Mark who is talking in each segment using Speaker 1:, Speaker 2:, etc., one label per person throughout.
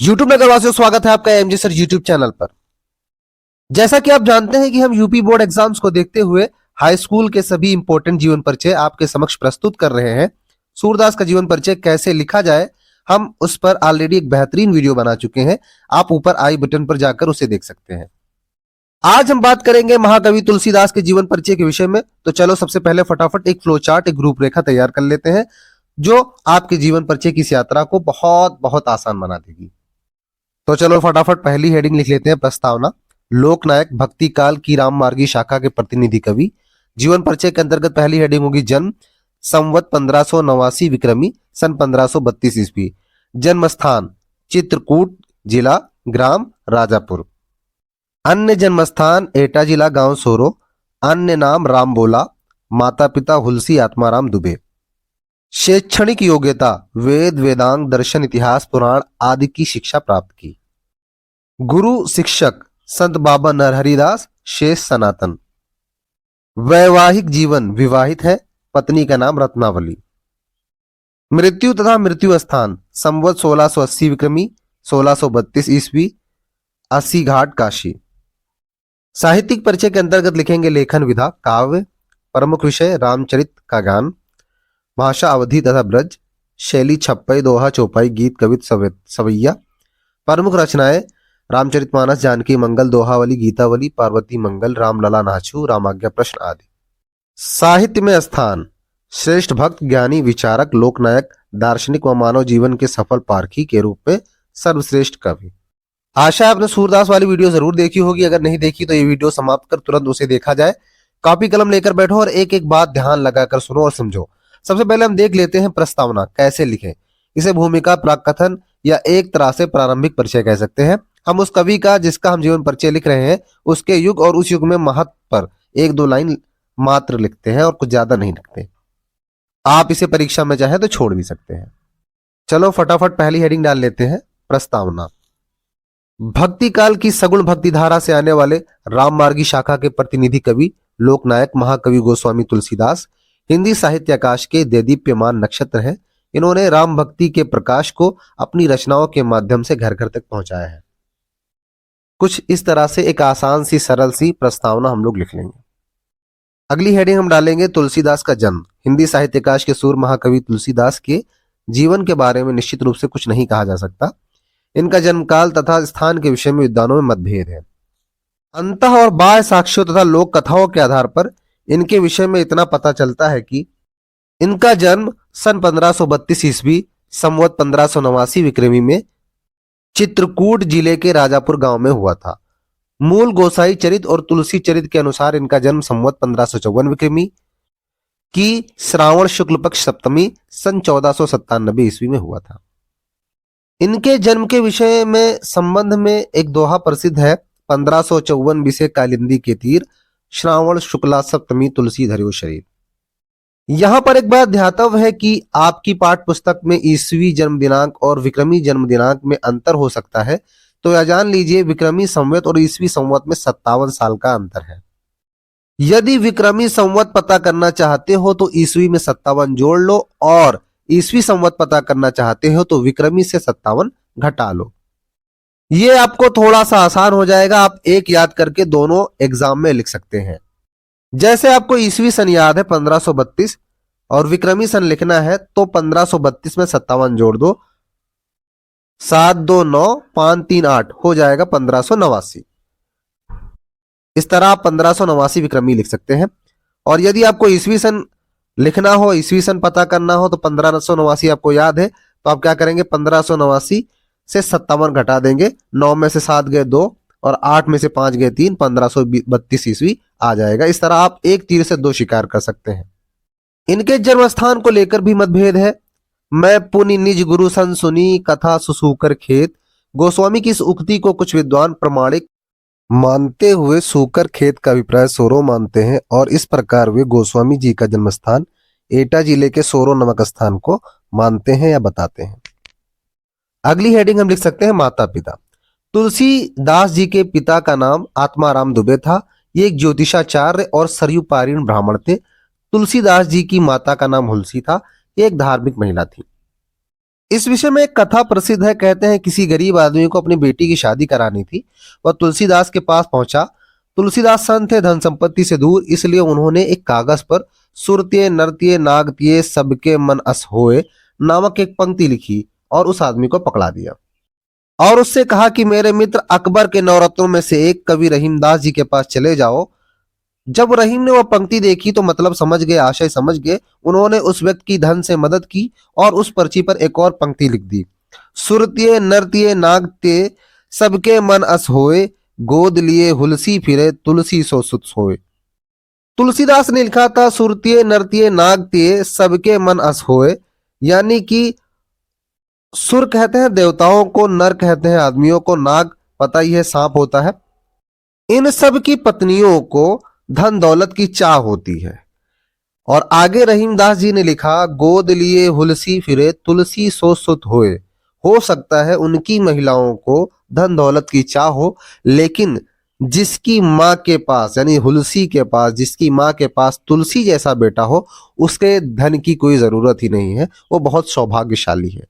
Speaker 1: YouTube नगरवासियों, स्वागत है आपका एमजे सर यूट्यूब चैनल पर। जैसा कि आप जानते हैं कि हम यूपी बोर्ड एग्जाम्स को देखते हुए हाई स्कूल के सभी इंपॉर्टेंट जीवन परिचय आपके समक्ष प्रस्तुत कर रहे हैं। सूरदास का जीवन परिचय कैसे लिखा जाए, हम उस पर ऑलरेडी एक बेहतरीन वीडियो बना चुके हैं। आप ऊपर आई बटन पर जाकर उसे देख सकते हैं। आज हम बात करेंगे महाकवि तुलसीदास के जीवन परिचय के विषय में। तो चलो सबसे पहले फटाफट एक फ्लो चार्ट, एक रूपरेखा तैयार कर लेते हैं जो आपके जीवन परिचय की इस यात्रा को बहुत बहुत आसान बना देगी। तो चलो फटाफट पहली हेडिंग लिख लेते हैं, प्रस्तावना। लोकनायक, भक्ति काल की राम मार्गी शाखा के प्रतिनिधि कवि। जीवन परिचय के अंतर्गत पहली हेडिंग होगी जन्म, संवत 1589 विक्रमी, सन 1532 ईस्वी। जन्म स्थान चित्रकूट, जिला ग्राम राजापुर। अन्य जन्म स्थान एटा जिला, गांव सोरो। अन्य नाम राम बोला। माता पिता हुलसी आत्माराम दुबे। शैक्षणिक योग्यता वेद, वेदांग, दर्शन, इतिहास, पुराण आदि की शिक्षा प्राप्त की। गुरु शिक्षक संत बाबा नरहरिदास, शेष सनातन। वैवाहिक जीवन विवाहित है, पत्नी का नाम रत्नावली। मृत्यु तथा मृत्यु स्थान संवत 1680 विक्रमी, 1632 ईस्वी, 80 घाट काशी। साहित्यिक परिचय के अंतर्गत लिखेंगे लेखन विधा काव्य। प्रमुख विषय रामचरित का गान। भाषा अवधी तथा ब्रज। शैली छप्पई, दोहा, चौपाई, गीत, कवित, सवैया। प्रमुख रचनाएं रामचरितमानस, जानकी मंगल, दोहावली, गीतावली, पार्वती मंगल, रामलला नाचू, रामाज्ञा प्रश्न आदि। साहित्य में स्थान श्रेष्ठ भक्त, ज्ञानी, विचारक, लोकनायक, दार्शनिक व मानव जीवन के सफल पारखी के रूप में सर्वश्रेष्ठ कवि। आशा है आपने सूरदास वाली वीडियो जरूर देखी होगी। अगर नहीं देखी तो ये वीडियो समाप्त कर तुरंत उसे देखा जाए। कॉपी कलम लेकर बैठो और एक एक बात ध्यान लगाकर सुनो और समझो। सबसे पहले हम देख लेते हैं प्रस्तावना कैसे लिखें। इसे भूमिका, प्राक्कथन या एक तरह से प्रारंभिक परिचय कह सकते हैं। हम उस कवि का जिसका हम जीवन परिचय लिख रहे हैं उसके युग और उस युग में महत्व पर एक दो लाइन मात्र लिखते हैं और कुछ ज्यादा नहीं लिखते। आप इसे परीक्षा में चाहे तो छोड़ भी सकते हैं। चलो फटाफट पहली हेडिंग डाल लेते हैं, प्रस्तावना। भक्ति काल की सगुण भक्ति धारा से आने वाले राम मार्गी शाखा के प्रतिनिधि कवि, लोकनायक महाकवि गोस्वामी तुलसीदास हिंदी साहित्य आकाश के देदीप्यमान नक्षत्र हैं। इन्होंने राम भक्ति के प्रकाश को अपनी रचनाओं के माध्यम से घर घर तक पहुंचाया है। कुछ इस तरह से एक आसान सी सरल सी प्रस्तावना हम लोग लिख लेंगे। अगली हेडिंग हम डालेंगे तुलसीदास का जन्म। हिंदी साहित्यकाश के सूर महाकवि तुलसीदास के जीवन के बारे में निश्चित रूप से कुछ नहीं कहा जा सकता। इनका जन्म काल तथा स्थान के विषय में विद्वानों में मतभेद है। अंतः और बाह्य साक्ष्यों तथा लोक कथाओं के आधार पर इनके विषय में इतना पता चलता है कि इनका जन्म सन 1532 ईस्वी, संवत 1589 विक्रमी में चित्रकूट जिले के राजापुर गांव में हुआ था। मूल गोसाई चरित और तुलसी चरित के अनुसार इनका जन्म संवत 1554 विक्रमी की श्रावण शुक्ल पक्ष सप्तमी सन 1497 ईस्वी में हुआ था। इनके जन्म के विषय में संबंध में एक दोहा प्रसिद्ध है, 1554 बिसे कालिंदी के तीर, श्रावण शुक्ला सप्तमी तुलसी धरियो शरीर। यहां पर एक बात ध्यातव्य है कि आपकी पाठ पुस्तक में ईस्वी जन्म दिनांक और विक्रमी जन्म दिनांक में अंतर हो सकता है, तो यह जान लीजिए विक्रमी संवत और ईस्वी संवत में 57 साल का अंतर है। यदि विक्रमी संवत पता करना चाहते हो तो ईस्वी में 57 जोड़ लो और ईस्वी संवत पता करना चाहते हो तो विक्रमी से 57 घटा लो। ये आपको थोड़ा सा आसान हो जाएगा। आप एक याद करके दोनों एग्जाम में लिख सकते हैं। जैसे आपको ईस्वी सन याद है 1532 और विक्रमी सन लिखना है तो 1532 में 57 जोड़ दो, 7 2 9 5 3 8 हो जाएगा 1589। इस तरह आप 1589 विक्रमी लिख सकते हैं। और यदि आपको ईस्वी सन लिखना हो, ईस्वी सन पता करना हो तो 1589 आपको याद है, तो आप क्या करेंगे 1589 से 57 घटा देंगे। 9 में से 7 गए 2 और 8 में से 5 गए 3, 1532 ईस्वी आ जाएगा। इस तरह आप एक तीर से दो शिकार कर सकते हैं। इनके जन्म स्थान को लेकर भी मतभेद है। मैं पुनि निज गुरु सन सुनी, कथा सुसूकर खेत। गोस्वामी की इस उक्ति को कुछ विद्वान प्रमाणिक मानते हुए सूकर खेत का अभिप्राय सोरो मानते हैं और इस प्रकार वे गोस्वामी जी का जन्म स्थान एटा जिले के सोरो नामक स्थान को मानते हैं या बताते हैं। अगली हेडिंग हम लिख सकते हैं माता पिता। तुलसीदास जी के पिता का नाम आत्माराम दुबे था। ये एक ज्योतिषाचार्य और सरयू पारीण ब्राह्मण थे। तुलसीदास जी की माता का नाम हुलसी था। ये एक धार्मिक महिला थी। इस विषय में एक कथा प्रसिद्ध है। कहते हैं किसी गरीब आदमी को अपनी बेटी की शादी करानी थी। वह तुलसीदास के पास पहुंचा। तुलसीदास संत थे, धन संपत्ति से दूर, इसलिए उन्होंने एक कागज पर सुरतिये नर्तिये नागतिये सबके मन अस होए नामक एक पंक्ति लिखी और उस आदमी को पकड़ा दिया और उससे कहा कि मेरे मित्र अकबर के नवरत्नों में से एक कवि रहीमदास जी के पास चले जाओ। जब रहीम ने वह पंक्ति देखी तो मतलब समझ गए, आशय समझ गए। उन्होंने उस व्यक्ति की धन से मदद की और उस पर्ची पर एक और पंक्ति लिख दी, सुरतिये नर्तिये नागतिये सबके मन अस होए गोद लिए हुलसी फिरे तुलसी सो सुत सोए। तुलसीदास ने लिखा था सुरतिये नर्तिये नागतिये सबके मन अस होए, यानी कि सुर कहते हैं देवताओं को, नर कहते हैं आदमियों को, नाग पता ही है सांप होता है। इन सब की पत्नियों को धन दौलत की चाह होती है। और आगे रहीमदास जी ने लिखा गोद लिए हुलसी फिरे तुलसी सो सुत होए। हो सकता है उनकी महिलाओं को धन दौलत की चाह हो, लेकिन जिसकी माँ के पास यानी हुलसी के पास, जिसकी माँ के पास तुलसी जैसा बेटा हो, उसके धन की कोई जरूरत ही नहीं है, वो बहुत सौभाग्यशाली है।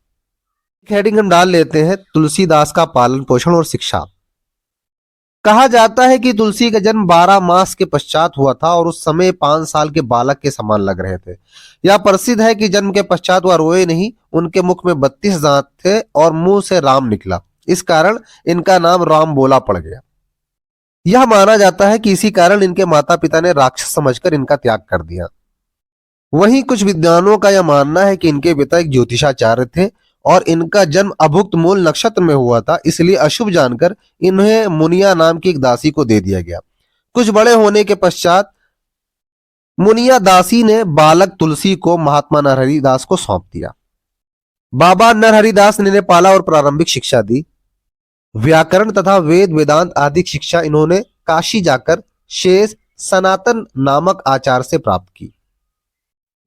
Speaker 1: हेडिंग हम डाल लेते हैं तुलसीदास का पालन पोषण और शिक्षा। कहा जाता है कि तुलसी का जन्म 12 मास के पश्चात हुआ था और उस समय 5 साल के बालक के समान लग रहे थे। यह प्रसिद्ध है कि जन्म के पश्चात वह रोए नहीं, उनके मुख में 32 दांत थे और मुंह से राम निकला। इस कारण इनका नाम राम बोला पड़ गया। यह माना जाता है कि इसी कारण इनके माता पिता ने राक्षस समझकर इनका त्याग कर दिया। वहीं कुछ विद्वानों का यह मानना है कि इनके पिता एक ज्योतिषाचार्य थे और इनका जन्म अभुक्त मूल नक्षत्र में हुआ था, इसलिए अशुभ जानकर इन्हें मुनिया नाम की एक दासी को दे दिया गया। कुछ बड़े होने के पश्चात मुनिया दासी ने बालक तुलसी को महात्मा नरहरिदास को सौंप दिया। बाबा नरहरिदास ने इन्हें पाला और प्रारंभिक शिक्षा दी। व्याकरण तथा वेद वेदांत आदि शिक्षा इन्होंने काशी जाकर शेष सनातन नामक आचार्य से प्राप्त की।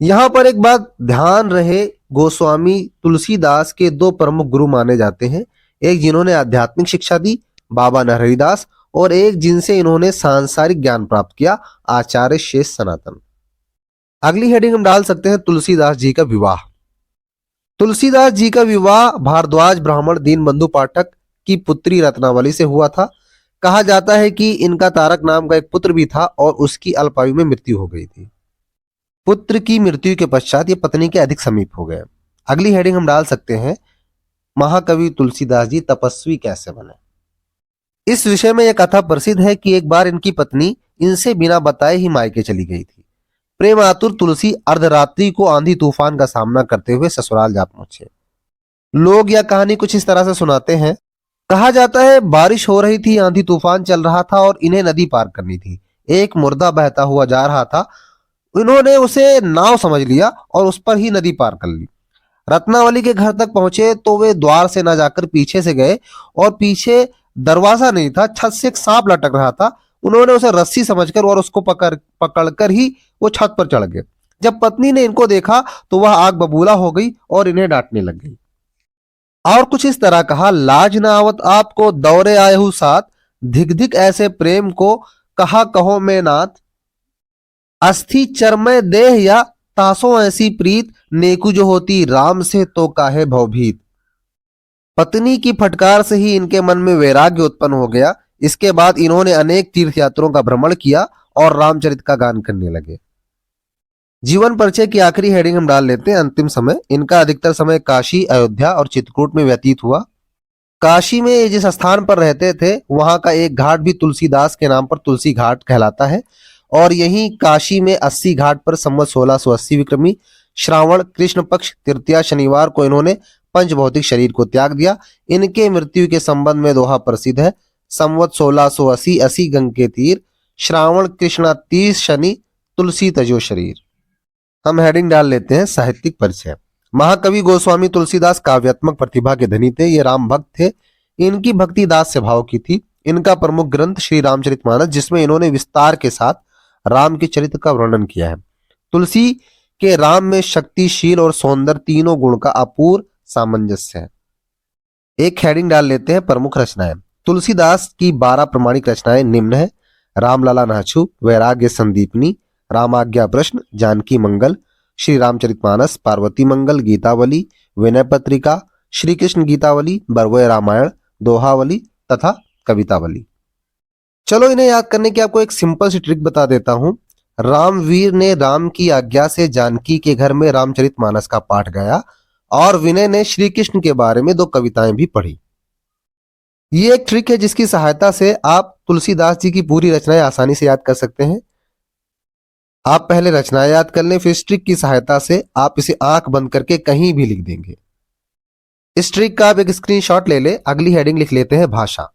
Speaker 1: यहां पर एक बात ध्यान रहे, गोस्वामी तुलसीदास के 2 प्रमुख गुरु माने जाते हैं। एक जिन्होंने आध्यात्मिक शिक्षा दी, बाबा नरहरिदास, और एक जिनसे इन्होंने सांसारिक ज्ञान प्राप्त किया, आचार्य शेष सनातन। अगली हेडिंग हम डाल सकते हैं तुलसीदास जी का विवाह। तुलसीदास जी का विवाह भारद्वाज ब्राह्मण दीनबंधु पाठक की पुत्री रत्नावली से हुआ था। कहा जाता है कि इनका तारक नाम का एक पुत्र भी था और उसकी अल्पायु में मृत्यु हो गई थी। पुत्र की मृत्यु के पश्चात ये पत्नी के अधिक समीप हो गए। अगली हेडिंग हम डाल सकते हैं महाकवि तुलसीदास जी तपस्वी कैसे बने। इस विषय में यह कथा प्रसिद्ध है कि एक बार इनकी पत्नी इनसे बिना बताए ही मायके चली गई थी। प्रेम आतुर तुलसी अर्धरात्रि को आंधी तूफान का सामना करते हुए ससुराल जा पहुंचे। लोग यह कहानी कुछ इस तरह से सुनाते हैं। कहा जाता है बारिश हो रही थी, आंधी तूफान चल रहा था और इन्हें नदी पार करनी थी। एक मुर्दा बहता हुआ जा रहा था, इन्होंने उसे नाव समझ लिया और उस पर ही नदी पार कर ली। रत्नावली के घर तक पहुंचे तो वे द्वार से न जाकर पीछे से गए और पीछे दरवाजा नहीं था, छत से एक सांप लटक रहा था। उन्होंने उसे रस्सी समझकर और उसको पकड़कर ही वो छत पर चढ़ गए। जब पत्नी ने इनको देखा तो वह आग बबूला हो गई और इन्हें डांटने लग गई और कुछ इस तरह कहा, लाज न आवत आपको दौरे आए हूं साथ, धिक धिक ऐसे प्रेम को कहा कहो में नाथ, अस्थि चरमय देह या तासों ऐसी प्रीत, नेकु जो होती राम से तो काहे भवभीत। पत्नी की फटकार से ही इनके मन में वैराग्य उत्पन्न हो गया। इसके बाद इन्होंने अनेक तीर्थ यात्रों का भ्रमण किया और रामचरित का गान करने लगे। जीवन परिचय की आखिरी हेडिंग हम डाल लेते हैं अंतिम समय। इनका अधिकतर समय काशी, अयोध्या और चित्रकूट में व्यतीत हुआ। काशी में जिस स्थान पर रहते थे वहां का एक घाट भी तुलसीदास के नाम पर तुलसी घाट कहलाता है और यहीं काशी में 80 घाट पर संवत 1680 विक्रमी श्रावण कृष्ण पक्ष तृतीया शनिवार को इन्होंने पंच भौतिक शरीर को त्याग दिया। इनके मृत्यु के संबंध में दोहा प्रसिद्ध है, संवत 1680 80 गंग के तीर, श्रावण कृष्णा 30 शनि, तुलसी तजो शरीर। हम हेडिंग डाल लेते हैं साहित्यिक परिचय। महाकवि गोस्वामी तुलसीदास काव्यात्मक प्रतिभा के धनी थे। ये राम भक्त थे। इनकी भक्ति दास स्वभाव की थी। इनका प्रमुख ग्रंथ श्री रामचरितमानस, जिसमें इन्होंने विस्तार के साथ राम के चरित्र का वर्णन किया है। तुलसी के राम में शक्तिशील और सौंदर्य तीनों गुण का अपूर्व सामंजस्य है। एक हेडिंग डाल लेते हैं प्रमुख रचनाएं। तुलसीदास की 12 प्रमाणिक रचनाएं निम्न है: रामलला नाछू, वैराग्य संदीपनी, रामाज्ञा प्रश्न, जानकी मंगल, श्री रामचरितमानस, पार्वती मंगल, गीतावली, विनय पत्रिका, श्री कृष्ण गीतावली, बरवय रामायण, दोहावली तथा कवितावली। चलो इन्हें याद करने की आपको एक सिंपल सी ट्रिक बता देता हूं। रामवीर ने राम की आज्ञा से जानकी के घर में रामचरितमानस का पाठ गाया और विनय ने श्री कृष्ण के बारे में 2 कविताएं भी पढ़ी। ये एक ट्रिक है जिसकी सहायता से आप तुलसीदास जी की पूरी रचनाएं आसानी से याद कर सकते हैं। आप पहले रचनाएं याद कर लें, फिर इस ट्रिक की सहायता से आप इसे आंख बंद करके कहीं भी लिख देंगे। इस ट्रिक का आप एक स्क्रीनशॉट ले लें। अगली हेडिंग लिख लेते हैं भाषा।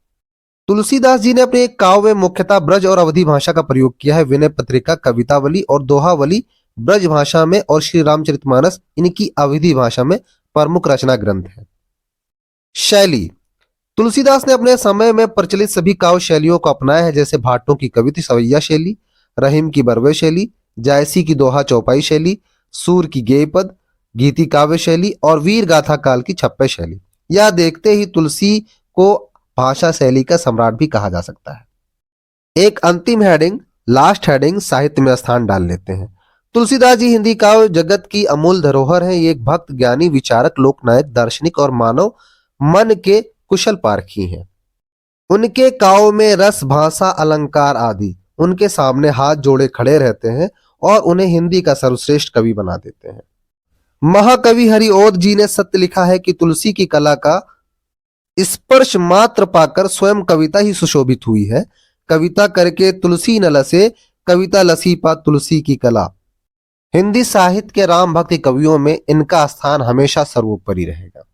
Speaker 1: तुलसीदास जी ने अपने एक काव्य में मुख्यतः ब्रज और अवधी भाषा का प्रयोग किया है। विनय पत्रिका, कवितावली और दोहावली ब्रज भाषा में और श्री रामचरितमानस इनकी अवधी भाषा में प्रमुख रचना ग्रंथ है। शैली, तुलसीदास ने अपने समय में प्रचलित सभी काव्य शैलियों को अपनाया है, जैसे भाटों की कविता सवैया शैली, रहीम की बरवे शैली, जायसी की दोहा चौपाई शैली, सूर की गेय पद, गीति काव्य शैली और वीर गाथा काल की छप्पे शैली। यह देखते ही तुलसी को भाषा शैली का सम्राट भी कहा जा सकता है। एक अंतिम हेडिंग, लास्ट हेडिंग, साहित्य में स्थान डाल लेते हैं। तुलसीदास जी हिंदी काव्य जगत की अमूल धरोहर है। ये एक भक्त, ज्ञानी, विचारक, लोकनायक, दार्शनिक और मानव मन के कुशल पारखी हैं। उनके काव्य में रस, भाषा, अलंकार आदि उनके सामने हाथ जोड़े खड़े रहते हैं और उन्हें हिंदी का सर्वश्रेष्ठ कवि बना देते हैं। महाकवि हरिओद जी ने सत्य लिखा है कि तुलसी की कला का स्पर्श मात्र पाकर स्वयं कविता ही सुशोभित हुई है। कविता करके तुलसी न लसे, कविता लसी पा तुलसी की कला। हिंदी साहित्य के राम भक्त कवियों में इनका स्थान हमेशा सर्वोपरि रहेगा।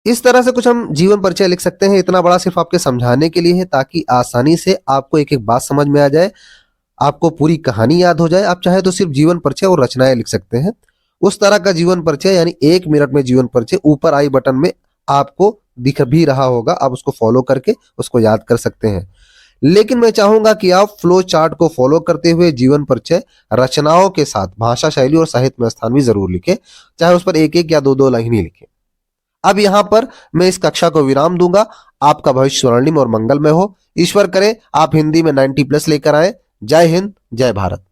Speaker 1: इस तरह से कुछ हम जीवन परिचय लिख सकते हैं। इतना बड़ा सिर्फ आपके समझाने के लिए है ताकि आसानी से आपको एक एक बात समझ में आ जाए, आपको पूरी कहानी याद हो जाए। आप चाहे तो सिर्फ जीवन परिचय और रचनाएं लिख सकते हैं। उस तरह का जीवन परिचय यानी 1 मिनट में जीवन परिचय ऊपर आई बटन में आपको दिख भी रहा होगा। आप उसको फॉलो करके उसको याद कर सकते हैं। लेकिन मैं चाहूंगा कि आप फ्लो चार्ट को फॉलो करते हुए जीवन परिचय रचनाओं के साथ भाषा शैली और साहित्य में स्थान भी जरूर लिखें, चाहे उस पर 1-1 या 2-2 लाइन ही लिखें। अब यहां पर मैं इस कक्षा को विराम दूंगा। आपका भविष्य स्वर्णिम और मंगलमय हो। ईश्वर करे आप हिंदी में 90+ लेकर आए। जय हिंद, जय भारत।